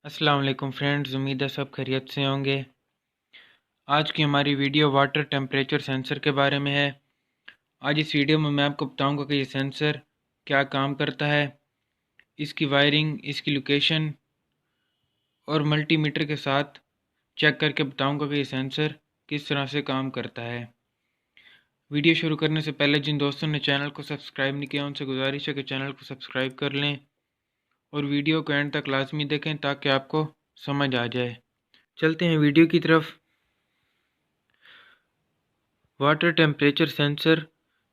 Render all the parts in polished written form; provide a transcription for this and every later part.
अस्सलाम वालेकुम फ्रेंड्स, उम्मीद है सब खैरियत से होंगे। आज की हमारी वीडियो वाटर टेम्परेचर सेंसर के बारे में है। आज इस वीडियो में मैं आपको बताऊंगा कि ये सेंसर क्या काम करता है, इसकी वायरिंग, इसकी लोकेशन और मल्टीमीटर के साथ चेक करके बताऊंगा कि ये सेंसर किस तरह से काम करता है। वीडियो शुरू करने से पहले जिन दोस्तों ने चैनल को सब्सक्राइब नहीं किया उनसे गुजारिश है कि चैनल को सब्सक्राइब कर लें और वीडियो को एंड तक लाजमी देखें ताकि आपको समझ आ जाए। चलते हैं वीडियो की तरफ। वाटर टेम्परेचर सेंसर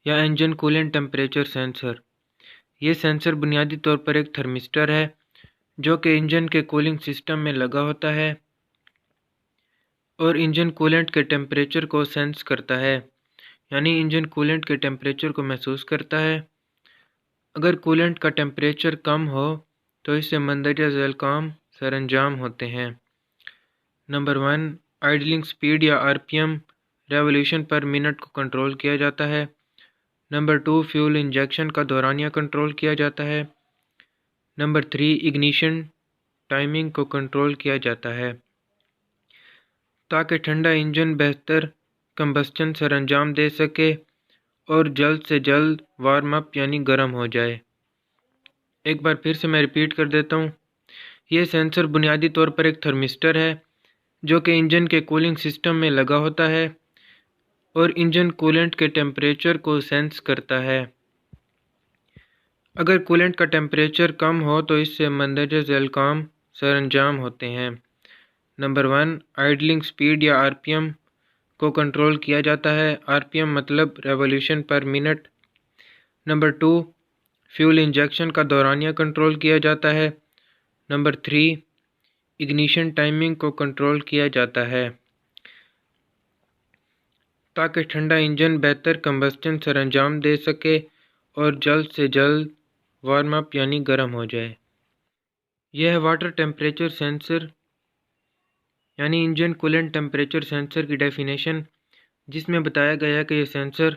या इंजन कूलेंट टेम्परेचर सेंसर, ये सेंसर बुनियादी तौर पर एक थर्मिस्टर है जो कि इंजन के कूलिंग सिस्टम में लगा होता है और इंजन कूलेंट के टेम्परेचर को सेंस करता है, यानी इंजन कूलेंट के टेम्परेचर को महसूस करता है। अगर कूलेंट का टेम्परेचर कम हो तो इससे मंदरजा झैल काम सरअंजाम होते हैं। नंबर 1, आइडलिंग स्पीड या आरपीएम रेवोल्यूशन पर मिनट को कंट्रोल किया जाता है। नंबर 2, फ्यूल इंजेक्शन का दौरानिया कंट्रोल किया जाता है। नंबर 3, इग्निशन टाइमिंग को कंट्रोल किया जाता है ताकि ठंडा इंजन बेहतर कंबस्चन सरअंजाम दे सके और जल्द से जल्द वार्म अप यानी गर्म हो जाए। एक बार फिर से मैं रिपीट कर देता हूँ। यह सेंसर बुनियादी तौर पर एक थर्मिस्टर है जो कि इंजन के कूलिंग सिस्टम में लगा होता है और इंजन कूलेंट के टेम्परेचर को सेंस करता है। अगर कूलेंट का टेम्परेचर कम हो तो इससे मंदरजा झैल काम सरअंजाम होते हैं। नंबर 1, आइडलिंग स्पीड या आरपीएम को कंट्रोल किया जाता है। आरपीएम मतलब रेवोल्यूशन पर मिनट। नंबर 2, फ्यूल इंजेक्शन का दौरानिया कंट्रोल किया जाता है। नंबर 3, इग्निशन टाइमिंग को कंट्रोल किया जाता है ताकि ठंडा इंजन बेहतर कंबस्चन सरअंजाम दे सके और जल्द से जल्द वार्म अप यानी गर्म हो जाए। यह है वाटर टेम्परेचर सेंसर यानी इंजन कूलेंट टेम्परेचर सेंसर की डेफिनेशन, जिसमें बताया गया है कि यह सेंसर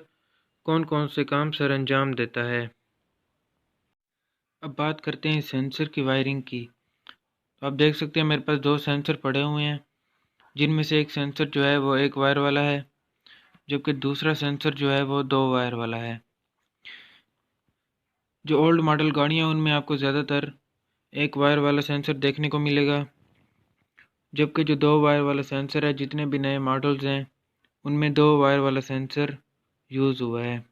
कौन कौन से काम सरअंजाम देता है। अब बात करते हैं सेंसर की वायरिंग की। तो आप देख सकते हैं मेरे पास दो सेंसर पड़े हुए हैं, जिनमें से एक सेंसर जो है वो एक वायर वाला है जबकि दूसरा सेंसर जो है वो दो वायर वाला है। जो ओल्ड मॉडल गाड़ियाँ हैं उनमें आपको ज़्यादातर एक वायर वाला सेंसर देखने को मिलेगा, जबकि जो दो वायर वाला सेंसर है जितने भी नए मॉडल्स हैं उनमें दो वायर वाला सेंसर यूज़ हुआ है।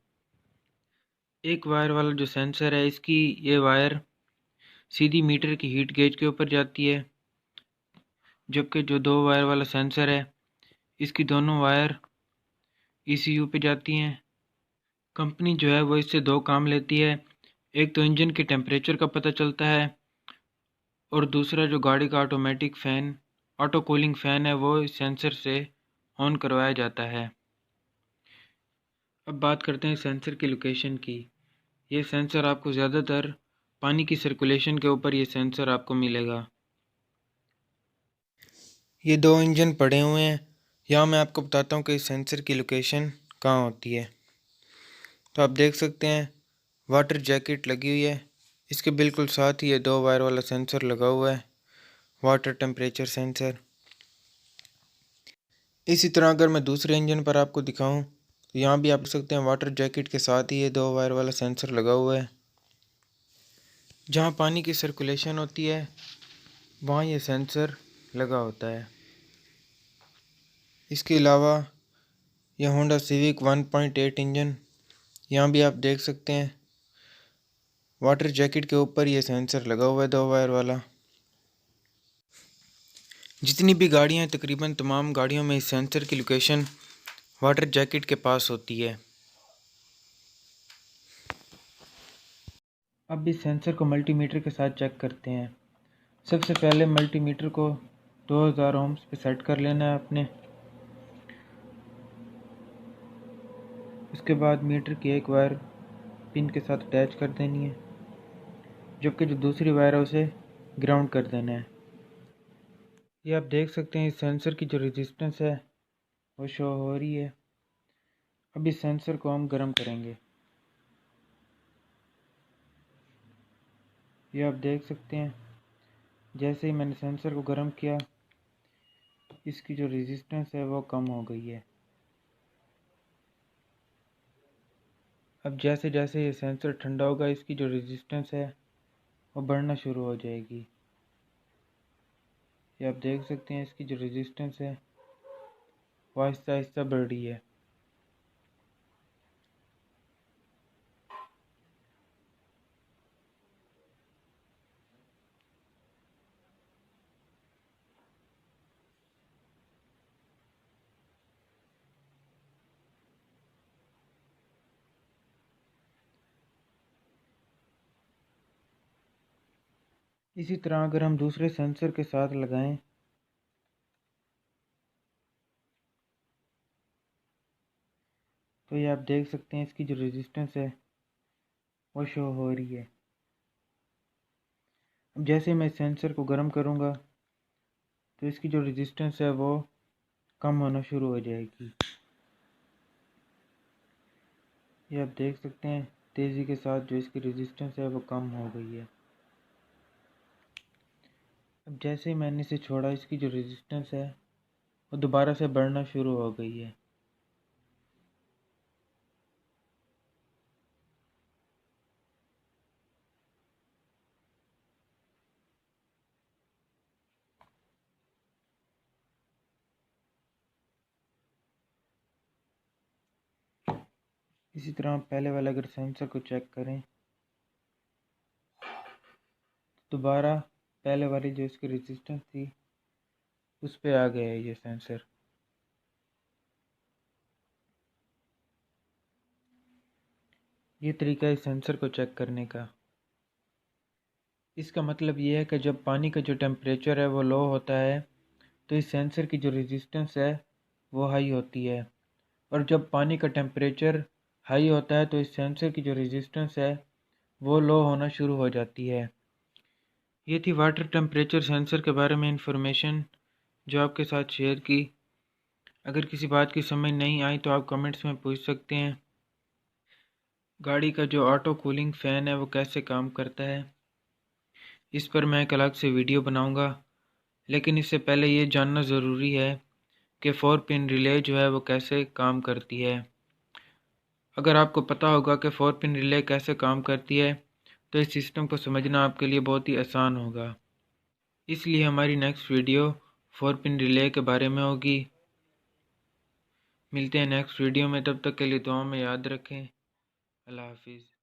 एक वायर वाला जो सेंसर है इसकी ये वायर सीधी मीटर की हीट गेज के ऊपर जाती है, जबकि जो दो वायर वाला सेंसर है इसकी दोनों वायर ईसीयू पे जाती हैं। कंपनी जो है वो इससे दो काम लेती है, एक तो इंजन के टेम्परेचर का पता चलता है और दूसरा जो गाड़ी का automatic fan auto cooling fan है वो इस सेंसर से ऑन करवाया जाता है। अब बात करते हैं सेंसर की लोकेशन की। ये सेंसर आपको ज़्यादातर पानी की सर्कुलेशन के ऊपर ये सेंसर आपको मिलेगा। ये दो इंजन पड़े हुए हैं, यहाँ मैं आपको बताता हूँ कि इस सेंसर की लोकेशन कहाँ होती है। तो आप देख सकते हैं वाटर जैकेट लगी हुई है, इसके बिल्कुल साथ ही ये दो वायर वाला सेंसर लगा हुआ है, वाटर टेम्परेचर सेंसर। इसी तरह अगर मैं दूसरे इंजन पर आपको दिखाऊं तो यहाँ भी आप देख सकते हैं वाटर जैकेट के साथ ही ये दो वायर वाला सेंसर लगा हुआ है। जहाँ पानी की सर्कुलेशन होती है वहाँ ये सेंसर लगा होता है। इसके अलावा यह होंडा सिविक 1.8 इंजन, यहाँ भी आप देख सकते हैं वाटर जैकेट के ऊपर ये सेंसर लगा हुआ है दो वायर वाला। जितनी भी गाड़ियाँ हैं तकरीबन तमाम गाड़ियों में इस सेंसर की लोकेशन वाटर जैकेट के पास होती है। अब इस सेंसर को मल्टीमीटर के साथ चेक करते हैं। सबसे पहले मल्टीमीटर को 2000 ओम्स पे सेट कर लेना है आपने। उसके बाद मीटर की एक वायर पिन के साथ अटैच कर देनी है, जबकि जो दूसरी वायर है उसे ग्राउंड कर देना है। ये आप देख सकते हैं इस सेंसर की जो रेजिस्टेंस है वो शो हो रही है। अब इस सेंसर को हम गर्म करेंगे। ये आप देख सकते हैं जैसे ही मैंने सेंसर को गर्म किया, इसकी जो रेजिस्टेंस है वो कम हो गई है। अब जैसे जैसे ये सेंसर ठंडा होगा, इसकी जो रेजिस्टेंस है वो बढ़ना शुरू हो जाएगी। ये आप देख सकते हैं, इसकी जो रेजिस्टेंस है वो आहिस्ता आहिस्ता बढ़ रही है। इसी तरह अगर हम दूसरे सेंसर के साथ लगाएं तो ये आप देख सकते हैं, इसकी जो रेजिस्टेंस है वो शो हो रही है। अब जैसे मैं सेंसर को गर्म करूंगा तो इसकी जो रेजिस्टेंस है वो कम होना शुरू हो जाएगी। ये आप देख सकते हैं, तेज़ी के साथ जो इसकी रेजिस्टेंस है वो कम हो गई है। अब जैसे ही मैंने इसे छोड़ा, इसकी जो रेजिस्टेंस है वो दोबारा से बढ़ना शुरू हो गई है। इसी तरह पहले वाला अगर सेंसर को चेक करें तो दोबारा पहले वाली जो इसकी रेजिस्टेंस थी उस पे आ गया है ये सेंसर। ये तरीका है सेंसर को चेक करने का। इसका मतलब ये है कि जब पानी का जो टेम्परेचर है वो लो होता है तो इस सेंसर की जो रेजिस्टेंस है वो हाई होती है, और जब पानी का टेम्परेचर हाई होता है तो इस सेंसर की जो रेजिस्टेंस है वो लो होना शुरू हो जाती है। ये थी वाटर टेम्परेचर सेंसर के बारे में इंफॉर्मेशन जो आपके साथ शेयर की। अगर किसी बात की समझ नहीं आई तो आप कमेंट्स में पूछ सकते हैं। गाड़ी का जो ऑटो कूलिंग फ़ैन है वो कैसे काम करता है, इस पर मैं एक अलग से वीडियो बनाऊंगा, लेकिन इससे पहले ये जानना ज़रूरी है कि 4 पिन रिले जो है वो कैसे काम करती है। अगर आपको पता होगा कि 4 पिन रिले कैसे काम करती है तो इस सिस्टम को समझना आपके लिए बहुत ही आसान होगा। इसलिए हमारी नेक्स्ट वीडियो 4 पिन रिले के बारे में होगी। मिलते हैं नेक्स्ट वीडियो में, तब तक के लिए दुआ में याद रखें। अल्लाह हाफिज़।